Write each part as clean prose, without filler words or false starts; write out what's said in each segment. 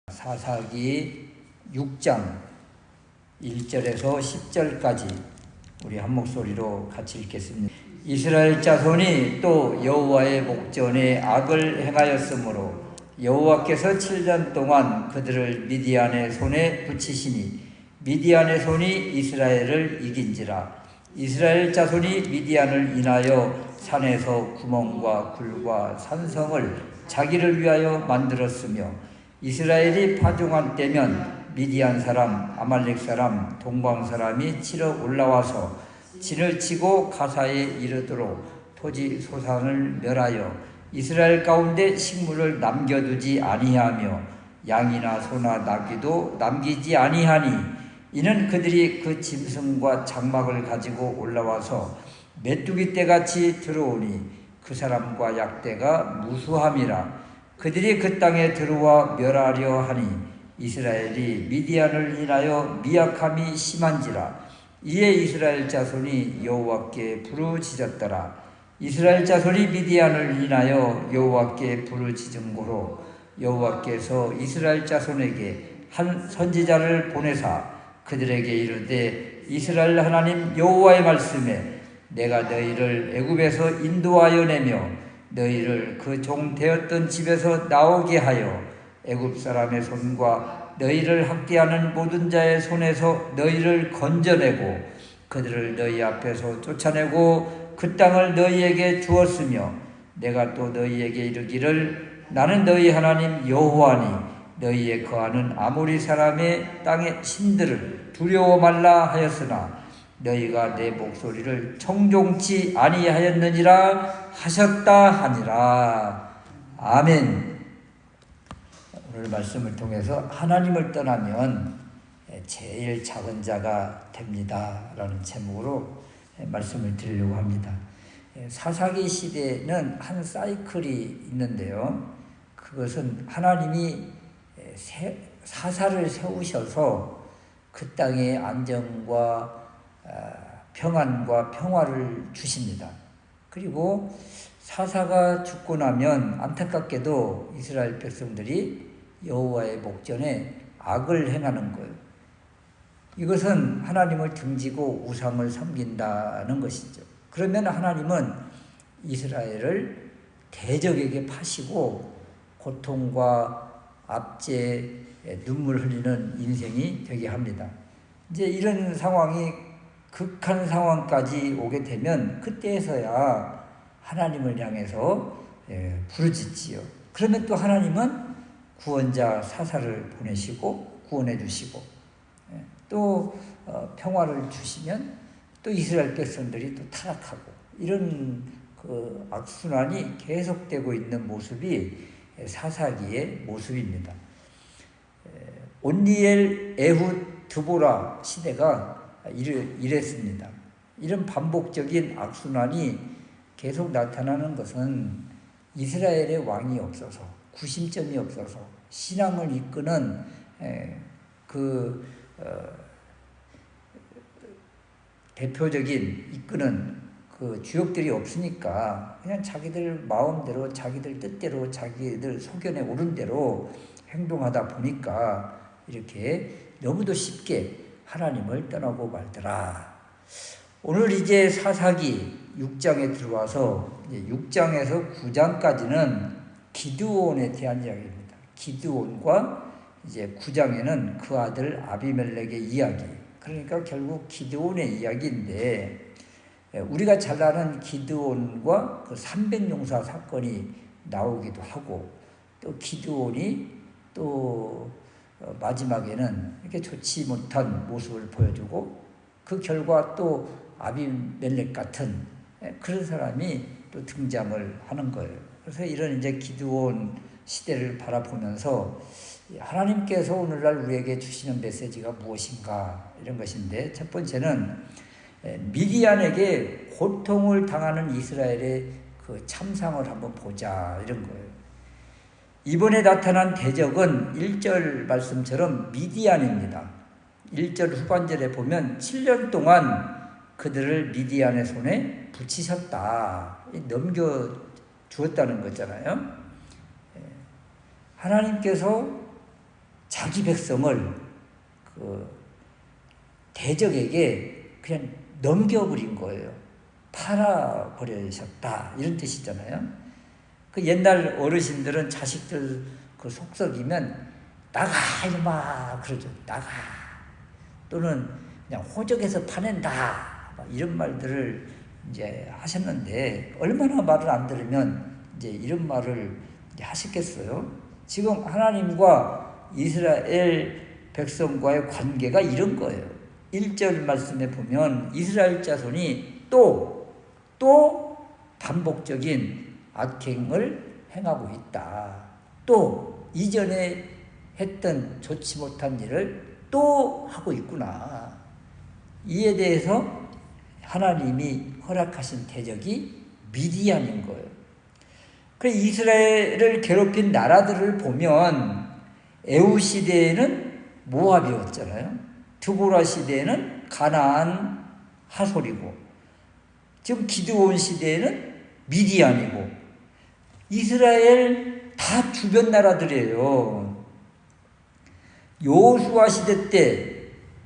사사기 6장 1절에서 10절까지 우리 한 목소리로 같이 읽겠습니다. 이스라엘 자손이 또 여호와의 목전에 악을 행하였으므로 여호와께서 7년 동안 그들을 미디안의 손에 붙이시니 미디안의 손이 이스라엘을 이긴지라. 이스라엘 자손이 미디안을 인하여 산에서 구멍과 굴과 산성을 자기를 위하여 만들었으며 이스라엘이 파종한 때면 미디안 사람, 아말렉 사람, 동방 사람이 치러 올라와서 진을 치고 가사에 이르도록 토지 소산을 멸하여 이스라엘 가운데 식물을 남겨두지 아니하며 양이나 소나 나귀도 남기지 아니하니 이는 그들이 그 짐승과 장막을 가지고 올라와서 메뚜기 떼같이 들어오니 그 사람과 약대가 무수함이라. 그들이 그 땅에 들어와 멸하려 하니 이스라엘이 미디안을 인하여 미약함이 심한지라. 이에 이스라엘 자손이 여호와께 부르짖었더라. 이스라엘 자손이 미디안을 인하여 여호와께 부르짖은 고로 여호와께서 이스라엘 자손에게 한 선지자를 보내사 그들에게 이르되 이스라엘 하나님 여호와의 말씀에 내가 너희를 애굽에서 인도하여 내며 너희를 그 종 되었던 집에서 나오게 하여 애굽 사람의 손과 너희를 학대하는 모든 자의 손에서 너희를 건져내고 그들을 너희 앞에서 쫓아내고 그 땅을 너희에게 주었으며 내가 또 너희에게 이르기를 나는 너희 하나님 여호와니 너희에 거하는 아모리 사람의 땅의 신들을 두려워 말라 하였으나 너희가 내 목소리를 청종치 아니하였느니라 하셨다 하니라. 아멘. 오늘 말씀을 통해서 하나님을 떠나면 제일 작은 자가 됩니다 라는 제목으로 말씀을 드리려고 합니다. 사사기 시대에는 한 사이클이 있는데요. 그것은 하나님이 사사를 세우셔서 그 땅에 안정과 평안과 평화를 주십니다. 그리고 사사가 죽고 나면 안타깝게도 이스라엘 백성들이 여호와의 목전에 악을 행하는 거예요. 이것은 하나님을 등지고 우상을 섬긴다는 것이죠. 그러면 하나님은 이스라엘을 대적에게 파시고 고통과 압제, 눈물 흘리는 인생이 되게 합니다. 이제 이런 상황이 극한 상황까지 오게 되면 그때에서야 하나님을 향해서 부르짖지요. 그러면 또 하나님은 구원자 사사를 보내시고 구원해 주시고 또 평화를 주시면 또 이스라엘 백성들이 또 타락하고 이런 그 악순환이 계속되고 있는 모습이 사사기의 모습입니다. 온니엘, 에훗, 드보라 시대가 이랬습니다. 이런 반복적인 악순환이 계속 나타나는 것은 이스라엘의 왕이 없어서 구심점이 없어서 신앙을 이끄는 대표적인 이끄는 그 주역들이 없으니까 그냥 자기들 마음대로 자기들 뜻대로 자기들 소견에 오른 대로 행동하다 보니까 이렇게 너무도 쉽게 하나님을 떠나고 말더라. 오늘 이제 사사기 6장에 들어와서 이제 6장에서 9장까지는 기드온에 대한 이야기입니다. 기드온과 이제 9장에는 그 아들 아비멜렉의 이야기. 그러니까 결국 기드온의 이야기인데 우리가 잘 아는 기드온과 그 300용사 사건이 나오기도 하고 또 기드온이 또 마지막에는 이렇게 좋지 못한 모습을 보여주고 그 결과 또 아비멜렉 같은 그런 사람이 또 등장을 하는 거예요. 그래서 이런 이제 기드온 시대를 바라보면서 하나님께서 오늘날 우리에게 주시는 메시지가 무엇인가 이런 것인데 첫 번째는 미디안에게 고통을 당하는 이스라엘의 그 참상을 한번 보자 이런 거예요. 이번에 나타난 대적은 1절 말씀처럼 미디안입니다. 1절 후반절에 보면 7년 동안 그들을 미디안의 손에 붙이셨다. 넘겨주었다는 거잖아요. 하나님께서 자기 백성을 대적에게 그냥 넘겨버린 거예요. 팔아버리셨다 이런 뜻이잖아요. 그 옛날 어르신들은 자식들 그 속썩이면 나가 이놈아 그러죠. 나가. 또는 그냥 호적에서 파낸다 이런 말들을 이제 하셨는데 얼마나 말을 안 들으면 이제 이런 말을 이제 하셨겠어요. 지금 하나님과 이스라엘 백성과의 관계가 이런 거예요. 1절 말씀에 보면 이스라엘 자손이 또 반복적인 악행을 행하고 있다. 또 이전에 했던 좋지 못한 일을 또 하고 있구나. 이에 대해서 하나님이 허락하신 대적이 미디안인 거예요. 그래서 이스라엘을 괴롭힌 나라들을 보면 에후 시대에는 모압이었잖아요. 드보라 시대에는 가나안 하솔이고 지금 기드온 시대에는 미디안이고 이스라엘 다 주변 나라들이에요. 여호수아 시대 때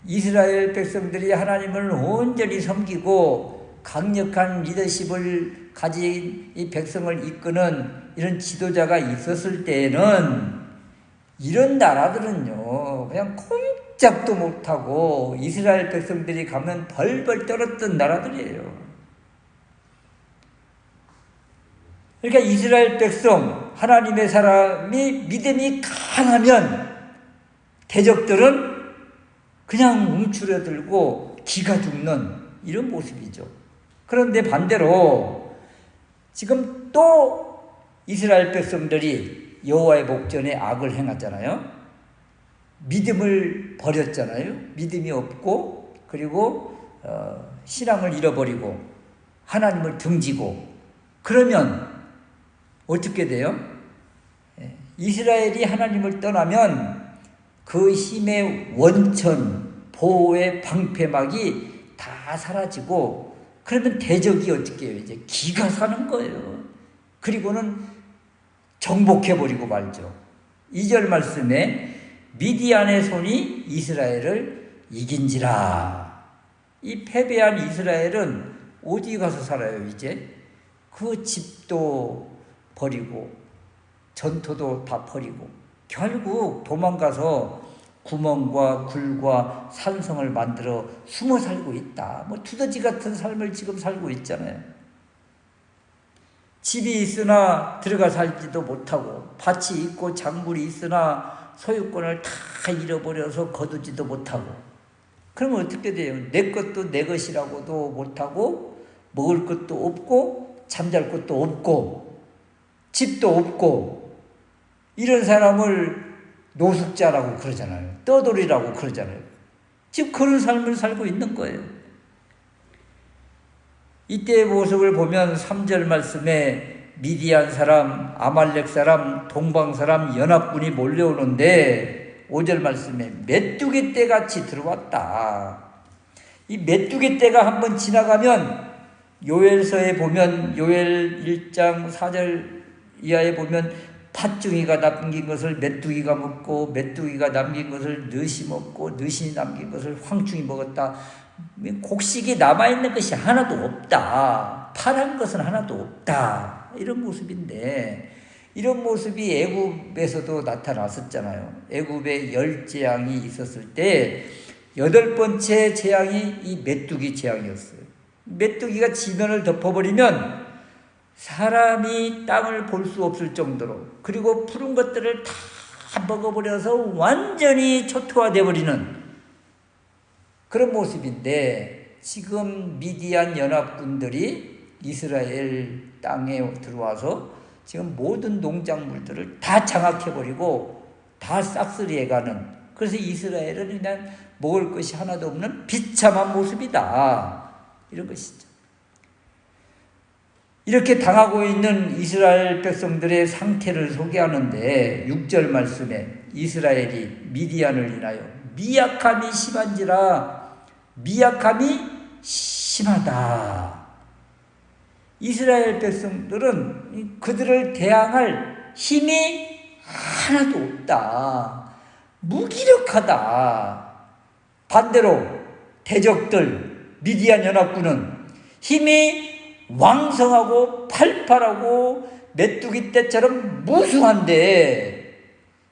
이스라엘 백성들이 하나님을 온전히 섬기고 강력한 리더십을 가진 이 백성을 이끄는 이런 지도자가 있었을 때에는 이런 나라들은요 그냥 꼼짝도 못하고 이스라엘 백성들이 가면 벌벌 떨었던 나라들이에요. 그러니까 이스라엘 백성 하나님의 사람이 믿음이 강하면 대적들은 그냥 움츠러들고 기가 죽는 이런 모습이죠. 그런데 반대로 지금 또 이스라엘 백성들이 여호와의 목전에 악을 행하잖아요. 믿음을 버렸잖아요. 믿음이 없고 그리고 신앙을 잃어버리고 하나님을 등지고 그러면 어떻게 돼요? 이스라엘이 하나님을 떠나면 그 힘의 원천, 보호의 방패막이 다 사라지고 그러면 대적이 어떻게 해요? 이제 기가 사는 거예요. 그리고는 정복해버리고 말죠. 2절 말씀에 미디안의 손이 이스라엘을 이긴지라. 이 패배한 이스라엘은 어디 가서 살아요 이제? 그 집도 버리고 전토도 다 버리고 결국 도망가서 구멍과 굴과 산성을 만들어 숨어 살고 있다. 뭐 두더지 같은 삶을 지금 살고 있잖아요. 집이 있으나 들어가 살지도 못하고 밭이 있고 작물이 있으나 소유권을 다 잃어버려서 거두지도 못하고 그러면 어떻게 돼요? 내 것도 내 것이라고도 못하고 먹을 것도 없고 잠잘 것도 없고 집도 없고 이런 사람을 노숙자라고 그러잖아요. 떠돌이라고 그러잖아요. 지금 그런 삶을 살고 있는 거예요. 이때의 모습을 보면 3절 말씀에 미디안 사람, 아말렉 사람, 동방 사람 연합군이 몰려오는데 5절 말씀에 메뚜기 떼같이 들어왔다. 이 메뚜기 떼가 한번 지나가면 요엘서에 보면 요엘 1장 4절 이하에 보면 팥중이가 남긴 것을 메뚜기가 먹고 메뚜기가 남긴 것을 느시 먹고 느시 남긴 것을 황충이 먹었다. 곡식이 남아있는 것이 하나도 없다. 파란 것은 하나도 없다. 이런 모습인데 이런 모습이 애굽에서도 나타났었잖아요. 애굽에 10재앙이 있었을 때 8번째 재앙이 이 메뚜기 재앙이었어요. 메뚜기가 지면을 덮어버리면 사람이 땅을 볼 수 없을 정도로 그리고 푸른 것들을 다 먹어버려서 완전히 초토화되어 버리는 그런 모습인데 지금 미디안 연합군들이 이스라엘 땅에 들어와서 지금 모든 농작물들을 다 장악해버리고 다 싹쓸이해가는 그래서 이스라엘은 그냥 먹을 것이 하나도 없는 비참한 모습이다. 이런 것이죠. 이렇게 당하고 있는 이스라엘 백성들의 상태를 소개하는데 6절 말씀에 이스라엘이 미디안을 인하여 미약함이 심한지라 미약함이 심하다. 이스라엘 백성들은 그들을 대항할 힘이 하나도 없다. 무기력하다. 반대로 대적들 미디안 연합군은 힘이 왕성하고 팔팔하고 메뚜기 떼처럼 무수한데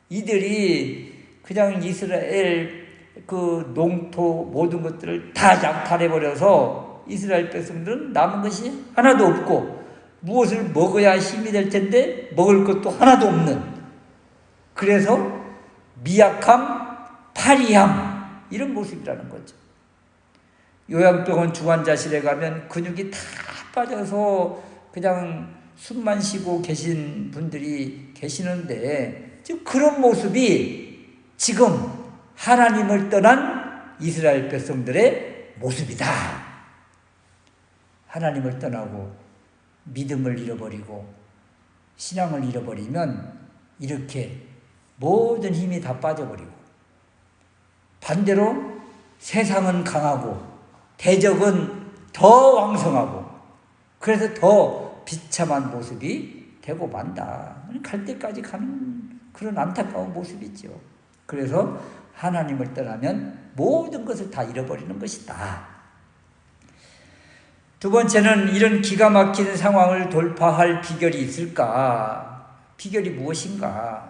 이들이 그냥 이스라엘 그 농토 모든 것들을 다 약탈해버려서 이스라엘 백성들은 남은 것이 하나도 없고 무엇을 먹어야 힘이 될 텐데 먹을 것도 하나도 없는, 그래서 미약함, 파리함 이런 모습이라는 거죠. 요양병원 중환자실에 가면 근육이 다 빠져서 그냥 숨만 쉬고 계신 분들이 계시는데 지금 그런 모습이 지금 하나님을 떠난 이스라엘 백성들의 모습이다. 하나님을 떠나고 믿음을 잃어버리고 신앙을 잃어버리면 이렇게 모든 힘이 다 빠져버리고, 반대로 세상은 강하고 대적은 더 왕성하고 그래서 더 비참한 모습이 되고 만다. 갈 때까지 가는 그런 안타까운 모습이죠. 그래서 하나님을 떠나면 모든 것을 다 잃어버리는 것이다. 두 번째는 이런 기가 막힌 상황을 돌파할 비결이 있을까? 비결이 무엇인가?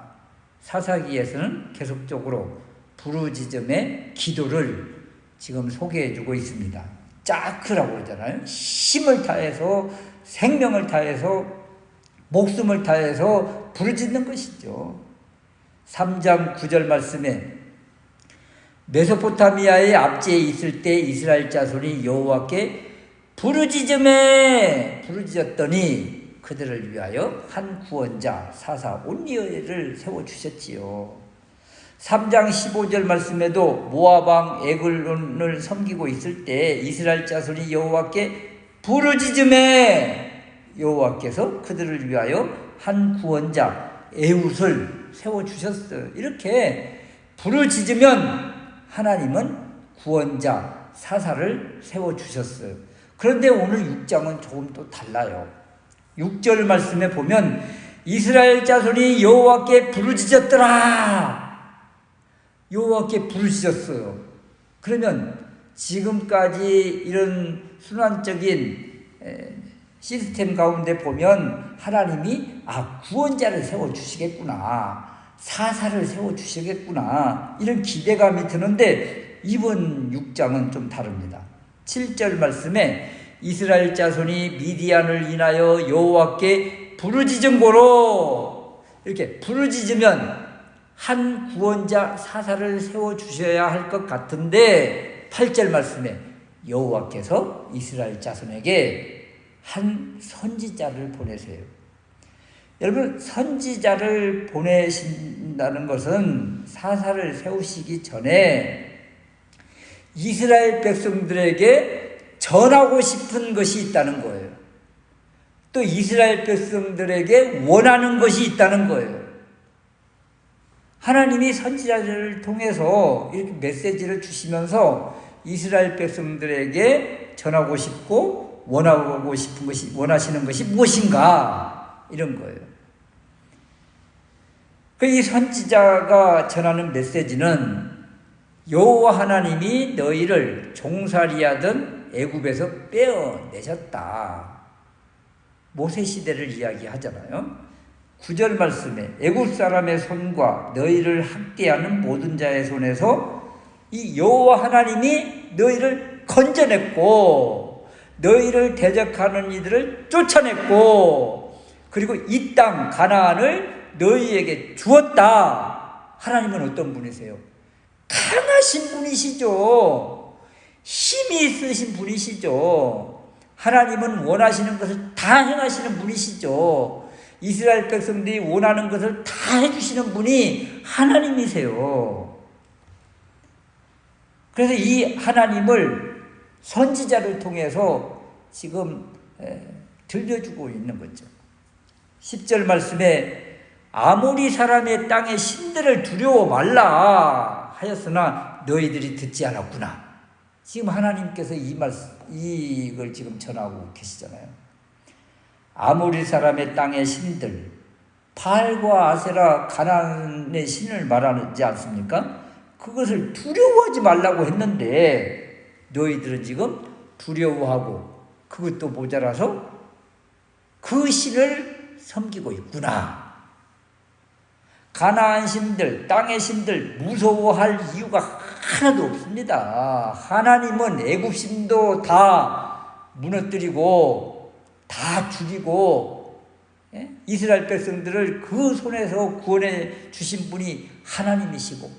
사사기에서는 계속적으로 부르짖음의 기도를 지금 소개해주고 있습니다. 짜크라고 그러잖아요. 힘을 다해서 생명을 다해서 목숨을 다해서 부르짖는 것이죠. 3장 9절 말씀에 메소포타미아의 압제에 있을 때 이스라엘 자손이 여호와께 부르짖었더니 그들을 위하여 한 구원자 사사 온니엘을 세워주셨지요. 3장 15절 말씀에도 모압 왕 에글론을 섬기고 있을 때 이스라엘 자손이 여호와께 부르짖음에 여호와께서 그들을 위하여 한 구원자 에훗을 세워주셨어요. 이렇게 부르짖으면 하나님은 구원자 사사를 세워주셨어요. 그런데 오늘 6장은 조금 또 달라요. 6절 말씀에 보면 이스라엘 자손이 여호와께 부르짖었더라. 여호와께 부르짖었어요. 그러면 지금까지 이런 순환적인 시스템 가운데 보면 하나님이 구원자를 세워주시겠구나, 사사를 세워주시겠구나 이런 기대감이 드는데 이번 6장은 좀 다릅니다. 7절 말씀에 이스라엘 자손이 미디안을 인하여 여호와께 부르짖은 고로, 이렇게 부르짖으면 한 구원자 사사를 세워주셔야 할 것 같은데 8절 말씀에 여호와께서 이스라엘 자손에게 한 선지자를 보내세요. 여러분, 선지자를 보내신다는 것은 사사를 세우시기 전에 이스라엘 백성들에게 전하고 싶은 것이 있다는 거예요. 또 이스라엘 백성들에게 원하는 것이 있다는 거예요. 하나님이 선지자를 통해서 이렇게 메시지를 주시면서 이스라엘 백성들에게 전하고 싶고 원하고 싶은 것이, 원하시는 것이 무엇인가 이런 거예요. 이 선지자가 전하는 메시지는 여호와 하나님이 너희를 종살이하던 애굽에서 빼어내셨다. 모세 시대를 이야기하잖아요. 9절 말씀에 애굽 사람의 손과 너희를 학대하는 모든 자의 손에서 이 여호와 하나님이 너희를 건져냈고 너희를 대적하는 이들을 쫓아냈고 그리고 이 땅 가나안을 너희에게 주었다. 하나님은 어떤 분이세요? 강하신 분이시죠. 힘이 있으신 분이시죠. 하나님은 원하시는 것을 다 행하시는 분이시죠. 이스라엘 백성들이 원하는 것을 다 해주시는 분이 하나님이세요. 그래서 이 하나님을 선지자를 통해서 지금 들려주고 있는 거죠. 10절 말씀에 아모리 사람의 땅의 신들을 두려워 말라 하였으나 너희들이 듣지 않았구나. 지금 하나님께서 이걸 지금 전하고 계시잖아요. 아모리 사람의 땅의 신들, 바알과 아세라 가나안의 신을 말하지 않습니까? 그것을 두려워하지 말라고 했는데 너희들은 지금 두려워하고 그것도 모자라서 그 신을 섬기고 있구나. 가나안 신들, 땅의 신들 무서워할 이유가 하나도 없습니다. 하나님은 애굽 신도 다 무너뜨리고 다 죽이고 이스라엘 백성들을 그 손에서 구원해 주신 분이 하나님이시고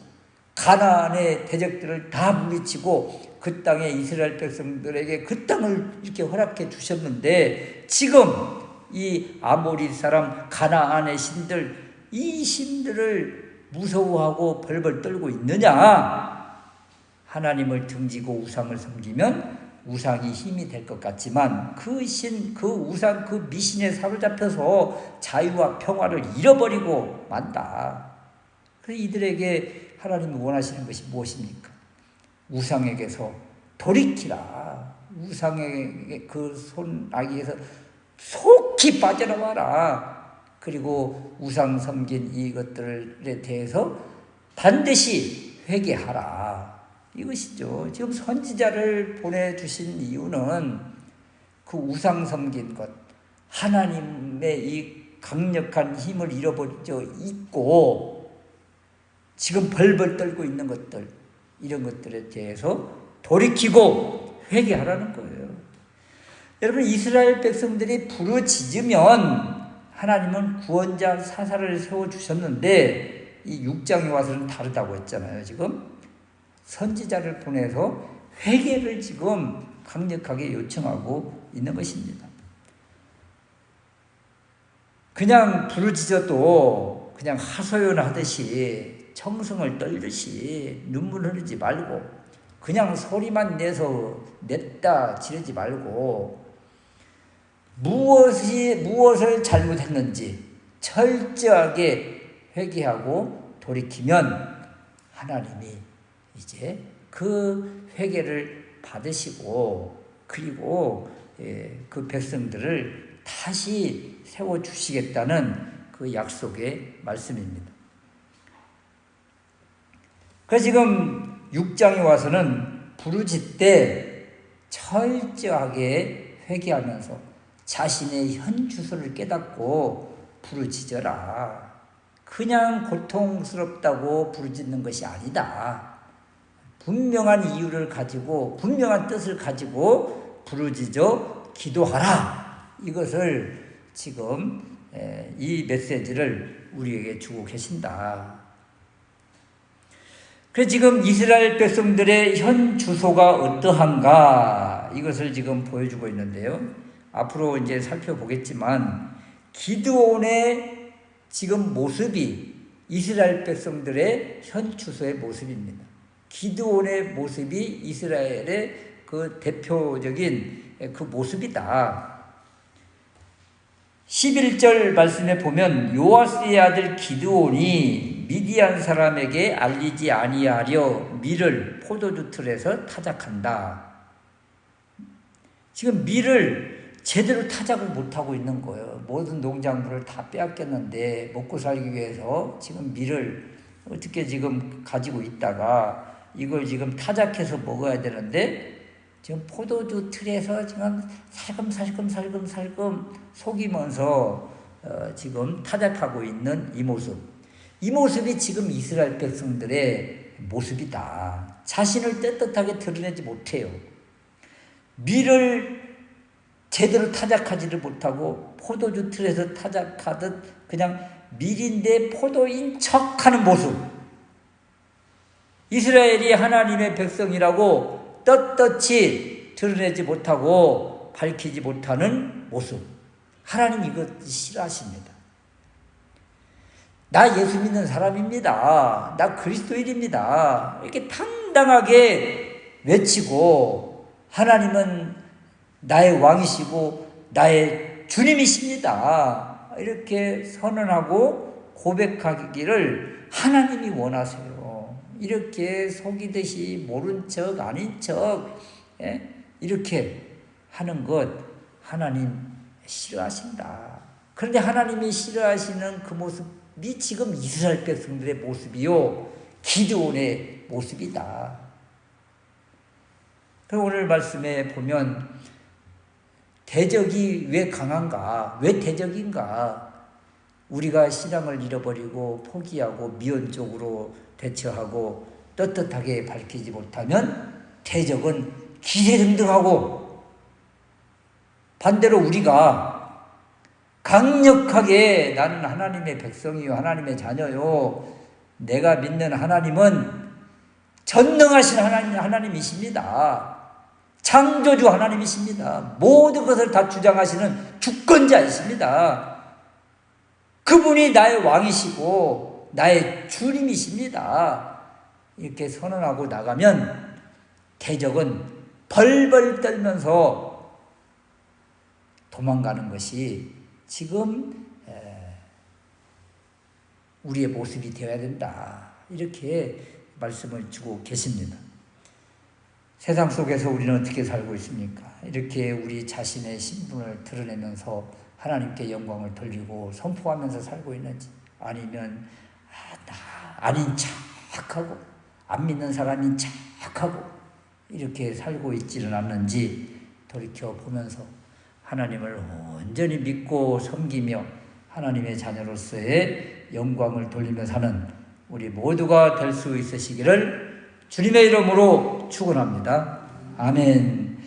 가나안의 대적들을 다 물리치고 그 땅에 이스라엘 백성들에게 그 땅을 이렇게 허락해 주셨는데 지금 이 아모리 사람 가나안의 신들 이 신들을 무서워하고 벌벌 떨고 있느냐? 하나님을 등지고 우상을 섬기면 우상이 힘이 될 것 같지만 그 신, 그 우상, 그 미신에 사로잡혀서 자유와 평화를 잃어버리고 만다. 그래서 이들에게 하나님이 원하시는 것이 무엇입니까? 우상에게서 돌이키라. 우상의 그 손아귀에서 속히 빠져나와라. 그리고 우상 섬긴 이것들에 대해서 반드시 회개하라. 이것이죠. 지금 선지자를 보내주신 이유는 그 우상 섬긴 것, 하나님의 이 강력한 힘을 잃어버려 있고 지금 벌벌 떨고 있는 것들, 이런 것들에 대해서 돌이키고 회개하라는 거예요. 여러분, 이스라엘 백성들이 부르짖으면 하나님은 구원자 사사를 세워주셨는데 이 6장에 와서는 다르다고 했잖아요. 지금 선지자를 보내서 회개를 지금 강력하게 요청하고 있는 것입니다. 그냥 부르짖어도 그냥 하소연하듯이 청승을 떨듯이 눈물 흐르지 말고 그냥 소리만 내서 냈다 지르지 말고 무엇을 잘못했는지 철저하게 회개하고 돌이키면 하나님이 이제 그 회개를 받으시고 그리고 그 백성들을 다시 세워주시겠다는 그 약속의 말씀입니다. 그래서 지금 6장에 와서는 부르짖되 철저하게 회개하면서 자신의 현 주소를 깨닫고 부르짖어라. 그냥 고통스럽다고 부르짖는 것이 아니다. 분명한 이유를 가지고 분명한 뜻을 가지고 부르짖어 기도하라. 이것을 지금 이 메시지를 우리에게 주고 계신다. 그래서 지금 이스라엘 백성들의 현 주소가 어떠한가 이것을 지금 보여주고 있는데요. 앞으로 이제 살펴보겠지만 기드온의 지금 모습이 이스라엘 백성들의 현 주소의 모습입니다. 기드온의 모습이 이스라엘의 그 대표적인 그 모습이다. 11절 말씀에 보면 요아스의 아들 기드온이 미디안 사람에게 알리지 아니하려 밀을 포도주 틀에서 타작한다. 지금 밀을 제대로 타작을 못하고 있는 거예요. 모든 농작물을 다 빼앗겼는데 먹고 살기 위해서 지금 밀을 어떻게 지금 가지고 있다가 이걸 지금 타작해서 먹어야 되는데 지금 포도주 틀에서 지금 살금살금 속이면서 지금 타작하고 있는 이 모습. 이 모습이 지금 이스라엘 백성들의 모습이다. 자신을 떳떳하게 드러내지 못해요. 밀을 제대로 타작하지를 못하고 포도주 틀에서 타작하듯 그냥 밀인데 포도인 척하는 모습. 이스라엘이 하나님의 백성이라고 떳떳이 드러내지 못하고 밝히지 못하는 모습. 하나님 이것 싫어하십니다. 나 예수 믿는 사람입니다. 나 그리스도인입니다. 이렇게 당당하게 외치고 하나님은 나의 왕이시고 나의 주님이십니다. 이렇게 선언하고 고백하기를 하나님이 원하세요. 이렇게 속이듯이 모른 척 아닌 척 이렇게 하는 것 하나님 싫어하신다. 그런데 하나님이 싫어하시는 그 모습이 지금 이스라엘 백성들의 모습이요, 기드온의 모습이다. 그럼 오늘 말씀에 보면 대적이 왜 강한가? 왜 대적인가? 우리가 신앙을 잃어버리고 포기하고 미온적으로 대처하고 떳떳하게 밝히지 못하면 대적은 기세등등하고, 반대로 우리가 강력하게 나는 하나님의 백성이요, 하나님의 자녀요, 내가 믿는 하나님은 전능하신 하나님이십니다. 창조주 하나님이십니다. 모든 것을 다 주장하시는 주권자이십니다. 그분이 나의 왕이시고 나의 주님이십니다. 이렇게 선언하고 나가면 대적은 벌벌 떨면서 도망가는 것이 지금 우리의 모습이 되어야 된다. 이렇게 말씀을 주고 계십니다. 세상 속에서 우리는 어떻게 살고 있습니까? 이렇게 우리 자신의 신분을 드러내면서 하나님께 영광을 돌리고 선포하면서 살고 있는지, 아니면 나 아닌 척하고 안 믿는 사람인 척하고 이렇게 살고 있지는 않는지 돌이켜보면서 하나님을 온전히 믿고 섬기며 하나님의 자녀로서의 영광을 돌리며 사는 우리 모두가 될 수 있으시기를 주님의 이름으로 축원합니다. 아멘.